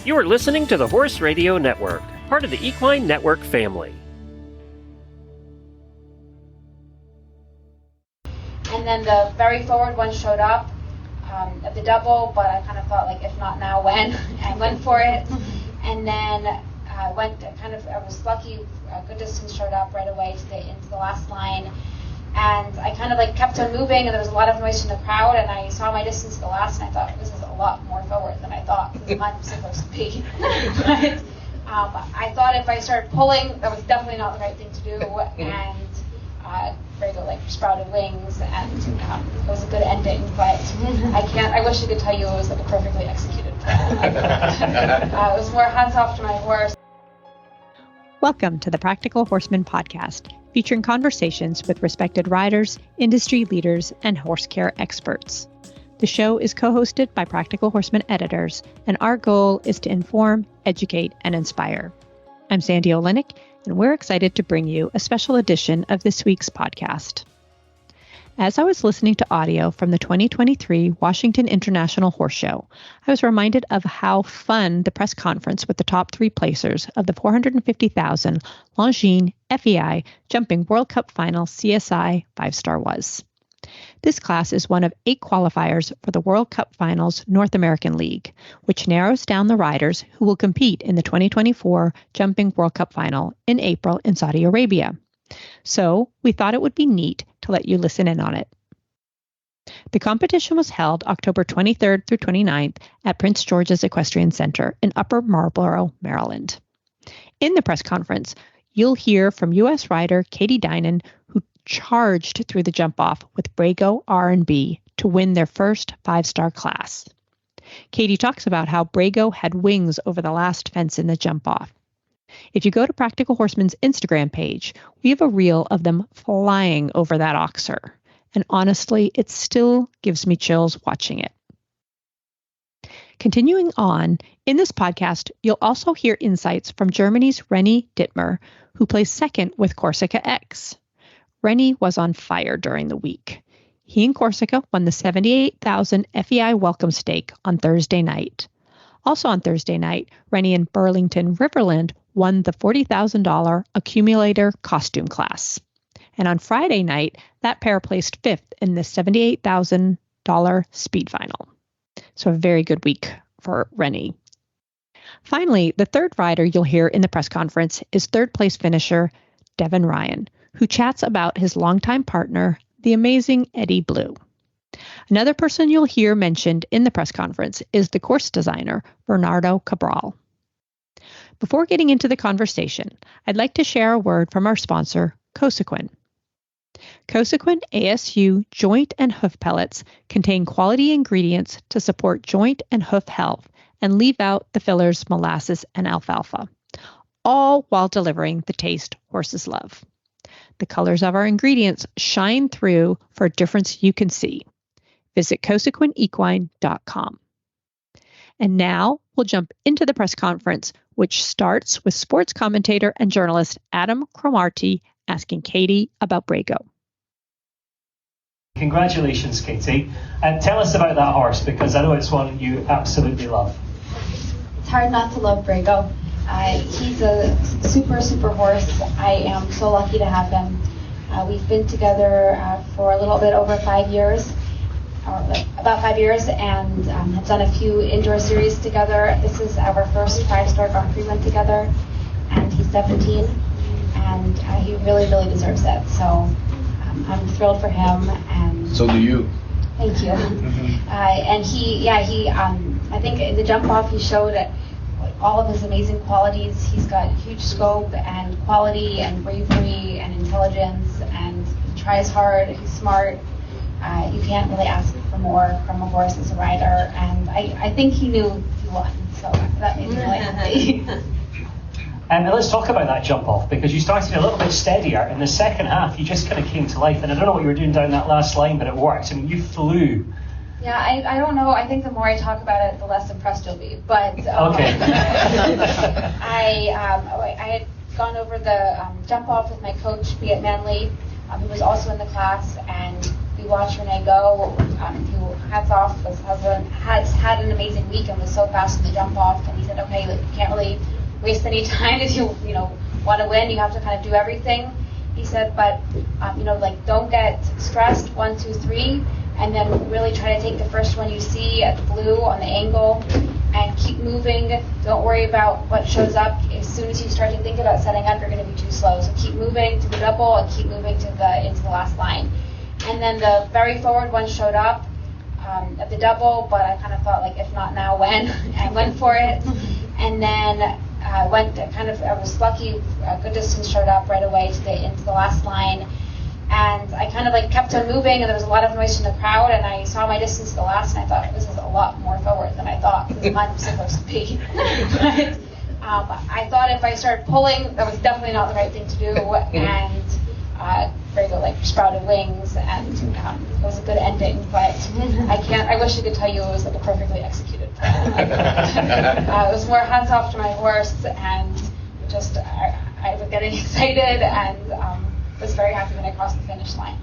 You are listening to the Horse Radio Network, part of the Equine Network family. And then the very forward one showed up at the double, but I kind of thought, like, if not now, when? I went for it. And then I was lucky, a good distance showed up right away into the last line. And I kind of kept on moving, and there was a lot of noise from the crowd, and I saw my distance to the last, and I thought, this is a lot more forward than I thought this is I'm supposed to be. But I thought if I started pulling, that was definitely not the right thing to do, and Brago sprouted wings, and it was a good ending, but I wish I could tell you it was a perfectly executed plan. It was more hands off to my horse. Welcome to the Practical Horseman podcast, featuring conversations with respected riders, industry leaders, and horse care experts. The show is co-hosted by Practical Horseman editors, and our goal is to inform, educate, and inspire. I'm Sandy Olenek, and we're excited to bring you a special edition of this week's podcast. As I was listening to audio from the 2023 Washington International Horse Show, I was reminded of how fun the press conference with the top three placers of the $450,000 Longines FEI Jumping World Cup Final CSI 5-star was. This class is one of 8 qualifiers for the World Cup Finals North American League, which narrows down the riders who will compete in the 2024 Jumping World Cup Final in April in Saudi Arabia. So we thought it would be neat to let you listen in on it. The competition was held October 23rd through 29th at Prince George's Equestrian Center in Upper Marlboro, Maryland. In the press conference, you'll hear from U.S. rider Katie Dinan, who charged through the jump-off with Brago R&B to win their first 5-star class. Katie talks about how Brago had wings over the last fence in the jump-off. If you go to Practical Horseman's Instagram page, we have a reel of them flying over that oxer. And honestly, it still gives me chills watching it. Continuing on, in this podcast, you'll also hear insights from Germany's René Dittmer, who placed second with Corsica X. René was on fire during the week. He and Corsica won the $78,000 FEI welcome stake on Thursday night. Also on Thursday night, René and Burlington Riverland won the $40,000 accumulator costume class. And on Friday night, that pair placed 5th in the $78,000 speed final. So a very good week for René. Finally, the third rider you'll hear in the press conference is third place finisher Devin Ryan, who chats about his longtime partner, the amazing Eddie Blue. Another person you'll hear mentioned in the press conference is the course designer, Bernardo Cabral. Before getting into the conversation, I'd like to share a word from our sponsor, Cosequin. Cosequin ASU joint and hoof pellets contain quality ingredients to support joint and hoof health and leave out the fillers, molasses, and alfalfa, all while delivering the taste horses love. The colors of our ingredients shine through for a difference you can see. Visit CosequinEquine.com. And now we'll jump into the press conference, which starts with sports commentator and journalist Adam Cromartie asking Katie about Brago. Congratulations, Katie. And tell us about that horse, because I know it's one you absolutely love. It's hard not to love Brago. He's a super, super horse. I am so lucky to have him. We've been together for a little bit over 5 years. About 5 years, and have done a few indoor series together. This is our first 5-star Grand Prix win together, and he's 17, and he really, really deserves it. So I'm thrilled for him. And so do you. Thank you. And he I think in the jump off he showed all of his amazing qualities. He's got huge scope and quality and bravery and intelligence, and he tries hard. He's smart. You can't really ask for more from a horse as a rider, and I think he knew he won, so that made me really happy. And let's talk about that jump off, because you started a little bit steadier. In the second half, you just kind of came to life, and I don't know what you were doing down that last line, but it worked. I mean, you flew. Yeah, I don't know. I think the more I talk about it, the less impressed you'll be. But okay. I had gone over the jump off with my coach, Beat Manley, who was also in the class, and we watched Renee go, who, hats off, has had an amazing week and was so fast in the jump off. And he said, okay, like, you can't really waste any time if you want to win. You have to kind of do everything. He said, but like, don't get stressed. 1, 2, 3, and then really try to take the first one you see at the blue on the angle, and keep moving. Don't worry about what shows up. As soon as you start to think about setting up, you're going to be too slow. So keep moving to the double and keep moving into the last line. And then the very forward one showed up at the double, but I kind of thought, like, if not now, when? And went for it. And then I was lucky, a good distance showed up right away into the last line. And I kind of like kept on moving, and there was a lot of noise from the crowd, and I saw my distance to the last, and I thought, this is a lot more forward than I thought this is I'm supposed to be. But I thought if I started pulling, that was definitely not the right thing to do, and Brago like sprouted wings, and it was a good ending, but I wish I could tell you it was like a perfectly executed plan. It was more hats off to my horse, and just I was getting excited, and was very happy when I crossed the finish line.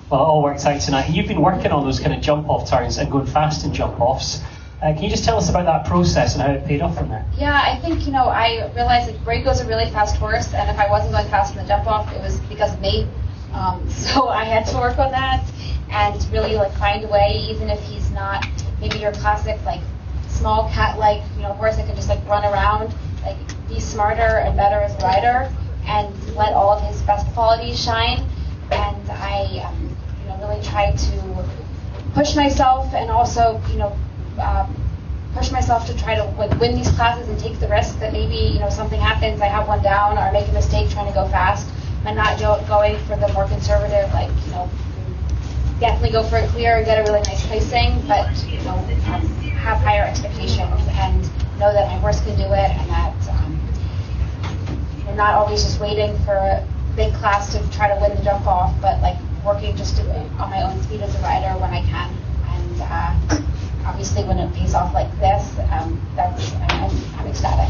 Well, it all worked out tonight. And you've been working on those kind of jump-off turns and going fast in jump-offs. Can you just tell us about that process and how it paid off from there? Yeah, I think, I realized that Brago's a really fast horse, and if I wasn't going fast in the jump-off, it was because of me. So I had to work on that and really like find a way, even if he's not maybe your classic like small cat-like horse that can just like run around, like be smarter and better as a rider, and let all of his best qualities shine. And I, really tried to push myself, and also, push myself to try to like win these classes and take the risk that maybe something happens, I have one down, or I make a mistake trying to go fast, and not going for the more conservative, like definitely go for it clear and get a really nice placing, but have higher expectations and know that my horse can do it, and that. Not always just waiting for a big class to try to win the jump off, but like working just on my own speed as a rider when I can. And obviously, when it pays off like this, I'm ecstatic.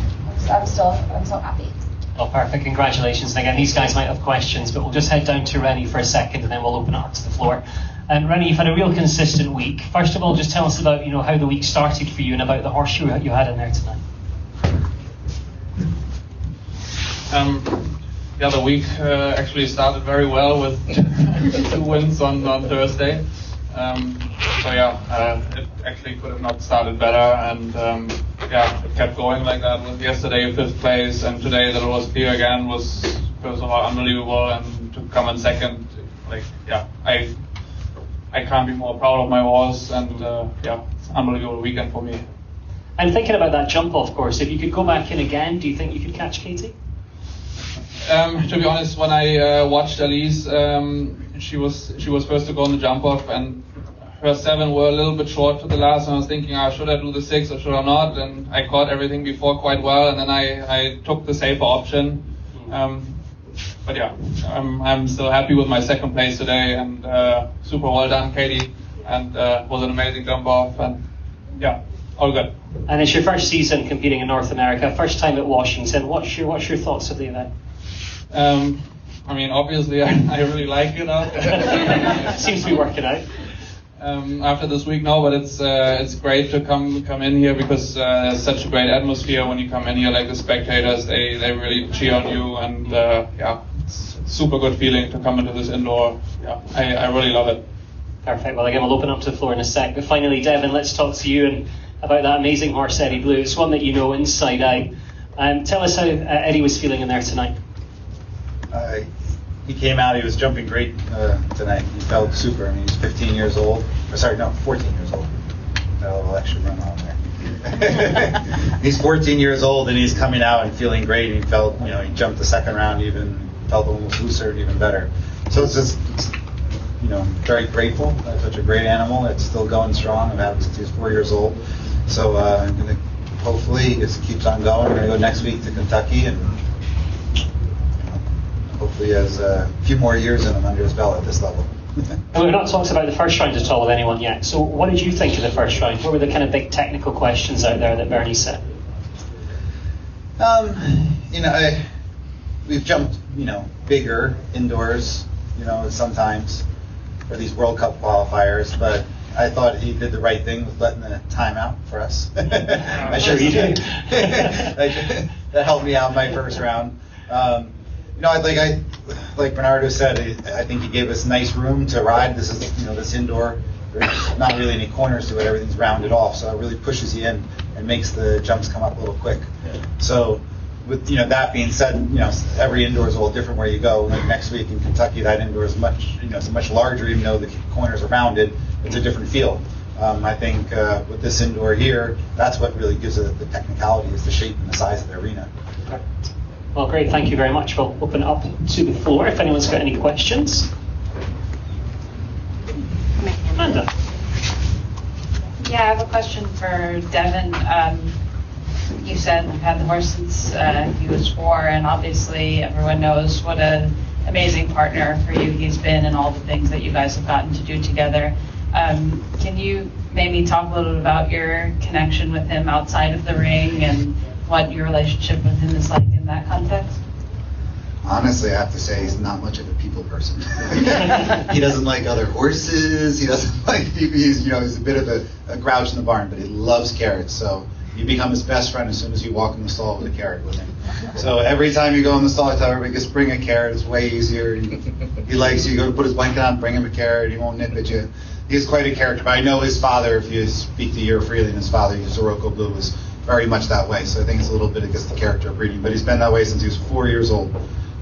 I'm so happy. Oh, perfect! Congratulations! And again, these guys might have questions, but we'll just head down to Rennie for a second, and then we'll open it up to the floor. And Rennie, you've had a real consistent week. First of all, just tell us about how the week started for you and about the horse you had in there tonight. The week actually started very well with 2 wins on Thursday. It actually could have not started better, and it kept going like that. With yesterday 5th place, and today that it was clear again was first of all unbelievable, and to come in second, I can't be more proud of my horse, and it's an unbelievable weekend for me. And thinking about that jump off course, if you could go back in again, do you think you could catch Katie? To be honest, when I watched Elise, she was first to go on the jump off, and her 7 were a little bit short to the last, and I was thinking, should I do the 6 or should I not? And I caught everything before quite well, and then I took the safer option. I'm still happy with my 2nd place today, and super well done, Katie, and was an amazing jump off, and all good. And it's your first season competing in North America, first time at Washington. What's your thoughts of the event? Obviously, I really like it. Seems to be working out. After this week, no, but it's great to come in here because there's such a great atmosphere when you come in here. Like the spectators, they really cheer on you, and it's a super good feeling to come into this indoor. I really love it. Perfect. Well, again, we'll open up to the floor in a sec. But finally, Devin, let's talk to you and about that amazing horse, Eddie Blue. It's one that you know inside out. Tell us how Eddie was feeling in there tonight. He came out, he was jumping great tonight. He felt super. He's 15 years old. 14 years old. Got a little extra run on there. He's 14 years old, and he's coming out and feeling great. He felt, he jumped the 2nd round, even felt almost looser and even better. So it's just, very grateful. That's such a great animal. It's still going strong. I've had him since he was 4 years old. So I'm going to, hopefully, he just keeps on going. We're going to go next week to Kentucky, and hopefully he has a few more years in him under his belt at this level. And we've not talked about the first round at all with anyone yet. So what did you think of the first round? What were the kind of big technical questions out there that Bernie said? We've jumped, bigger indoors, sometimes. for these World Cup qualifiers, but I thought he did the right thing with letting the time out for us. I'm sure he did. That helped me out my first round. Like Bernardo said, I think he gave us nice room to ride. This is, this indoor. There's not really any corners to it. Everything's rounded off, so it really pushes you in and makes the jumps come up a little quick. So, with that being said, every indoor is a little different where you go. Like next week in Kentucky, that indoor is it's much larger, even though the corners are rounded. It's a different feel. I think with this indoor here, that's what really gives it the technicality, is the shape and the size of the arena. Okay. Well, great. Thank you very much. We'll open it up to the floor if anyone's got any questions. Amanda. Yeah, I have a question for Devin. You said you've had the horse since he was 4, and obviously everyone knows what an amazing partner for you he's been and all the things that you guys have gotten to do together. Can you maybe talk a little bit about your connection with him outside of the ring and what your relationship with him is like in that context? Honestly, I have to say he's not much of a people person. He doesn't like other horses. He doesn't like people. He's a bit of a grouch in the barn, but he loves carrots. So you become his best friend as soon as you walk in the stall with a carrot with him. So every time you go in the stall, I tell everybody, just bring a carrot. It's way easier. He likes you. You go to put his blanket on, bring him a carrot. He won't nip at you. He's quite a character. But I know his father, if you speak to Euro Freely, and his father, Sirocco Blue, was very much that way. So I think it's a little bit against the character of breeding. But he's been that way since he was 4 years old.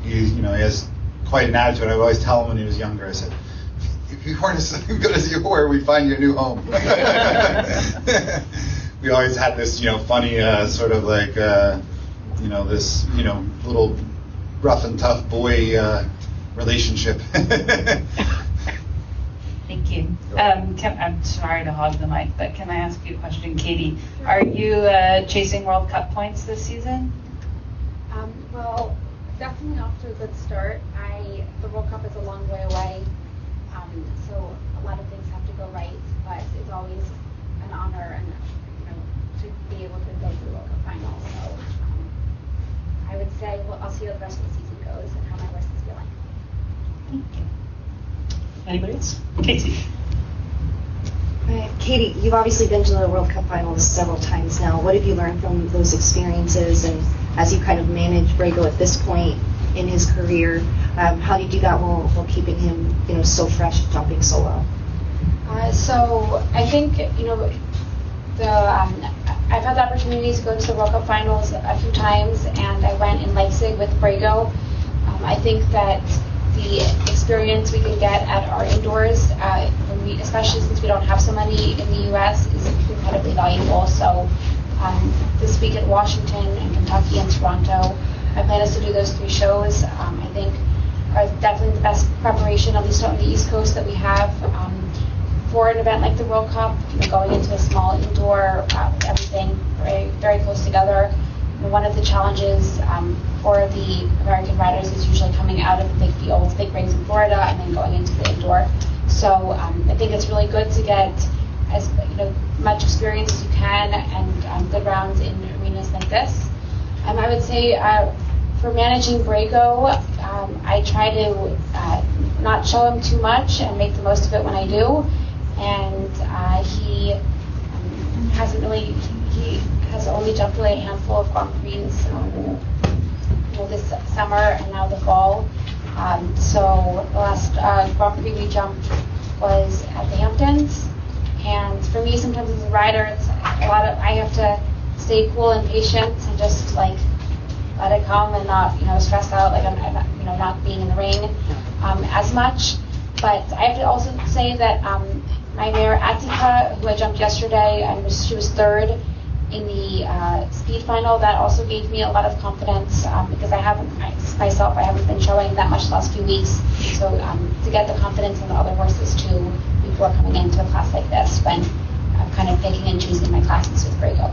He has quite an attitude. I would always tell him when he was younger, I said, if you weren't as good as you were, we'd find you a new home. We always had this, funny sort of like, this, little rough and tough boy relationship. Thank you. I'm sorry to hog the mic, but can I ask you a question, Katie? Are you chasing World Cup points this season? Well, definitely off to a good start. The World Cup is a long way away, so a lot of things have to go right. But it's always an honor and to be able to go to the World Cup final. So I would say, I'll see how the rest of the season goes and how my horse is feeling. Thank you. Anybody else? Katie. Katie, you've obviously been to the World Cup finals several times now. What have you learned from those experiences, and as you kind of manage Brago at this point in his career, how do you do that while keeping him, so fresh, jumping so well? So I think I've had the opportunity to go to the World Cup finals a few times, and I went in Leipzig with Brago. I think that the experience we can get at our indoors, especially since we don't have so many in the U.S., is incredibly valuable. So this week at Washington and Kentucky and Toronto, my plan is to do those 3 shows. I think are definitely the best preparation, at least on the East Coast, that we have for an event like the World Cup. Going into a small indoor, everything very, very close together. One of the challenges for the American riders is usually coming out of the big fields, big rings in Florida, and then going into the indoor. So I think it's really good to get as much experience as you can and good rounds in arenas like this. I would say for managing Brago, I try to not show him too much and make the most of it when I do. And he hasn't really. He has only jumped really a handful of Grand Prix this summer and now the fall. So the last Grand Prix we jumped was at the Hamptons. And for me, sometimes as a rider, it's I have to stay cool and patient and just let it come and not stress out I'm not being in the ring as much. But I have to also say that my mare Attica, who I jumped yesterday, she was 3rd in the speed final. That also gave me a lot of confidence because I haven't been showing that much the last few weeks. So to get the confidence in the other horses too before coming into a class like this, when I'm kind of picking and choosing my classes with Brago.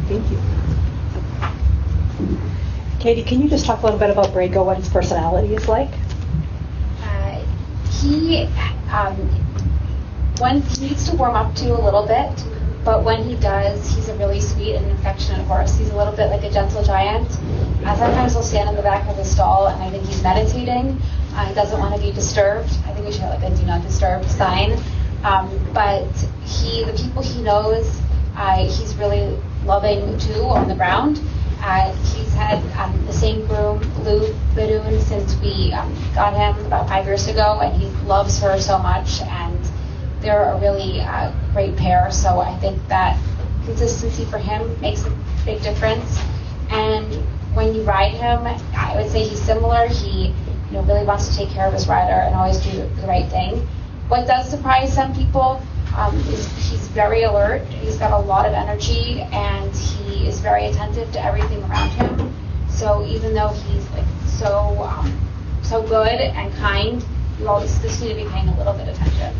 Thank you. Katie, can you just talk a little bit about Brago, what his personality is like? He needs to warm up to a little bit, but when he does, he's a really sweet and affectionate horse. He's a little bit like a gentle giant. Sometimes he'll stand in the back of the stall, and I think he's meditating. He doesn't want to be disturbed. I think we should have like a do not disturb sign. But the people he knows, he's really loving too on the ground. He's had the same groom, Lou Badoon, since we got him about 5 years ago, and he loves her so much, and they're a really great pair. So I think that consistency for him makes a big difference. And when you ride him, I would say he's similar. He really wants to take care of his rider and always do the right thing. What does surprise some people is he's very alert. He's got a lot of energy, and he is very attentive to everything around him. So even though he's like so good and kind, you always just need to be paying a little bit of attention.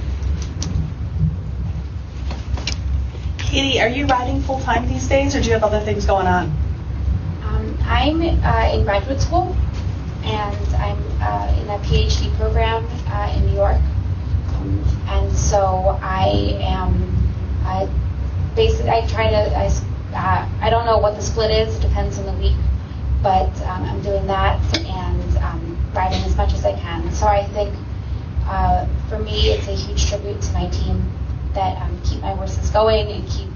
Katie, are you riding full time these days, or do you have other things going on? I'm in graduate school, and I'm in a PhD program in New York. And so I am basically, I don't know what the split is, it depends on the week, but I'm doing that and riding as much as I can. So I think for me, it's a huge tribute to my team that keep my horses going and keep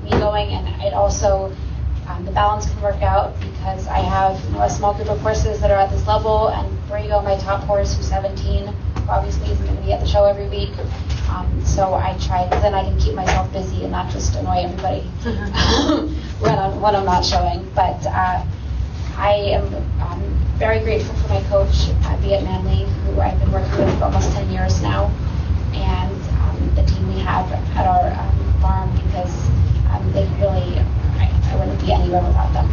me going, and it also the balance can work out because I have a small group of horses that are at this level, and Borrego, my top horse, who's 17, obviously isn't going to be at the show every week. So I try, then I can keep myself busy and not just annoy everybody when I'm not showing. But I am very grateful for my coach, Viet Manley, who I've been working with for almost 10 years now, and the team we have at our farm, because they really, I wouldn't be anywhere without them.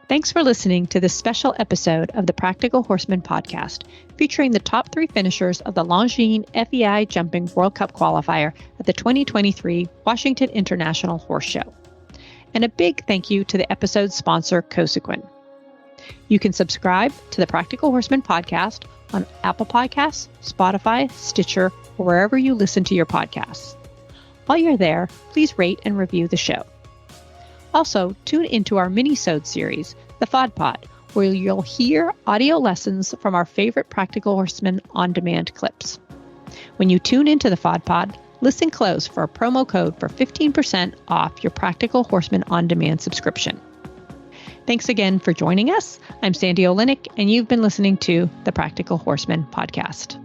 Thanks for listening to this special episode of the Practical Horseman podcast, featuring the top 3 finishers of the Longines FEI Jumping World Cup qualifier at the 2023 Washington International Horse Show. And a big thank you to the episode's sponsor, Cosequin. You can subscribe to the Practical Horseman podcast on Apple Podcasts, Spotify, Stitcher, or wherever you listen to your podcasts. While you're there, please rate and review the show. Also, tune into our mini-sode series, The FOD Pod, where you'll hear audio lessons from our favorite Practical Horseman on-demand clips. When you tune into The FOD Pod, listen close for a promo code for 15% off your Practical Horseman on-demand subscription. Thanks again for joining us. I'm Sandy Olenek, and you've been listening to the Practical Horseman podcast.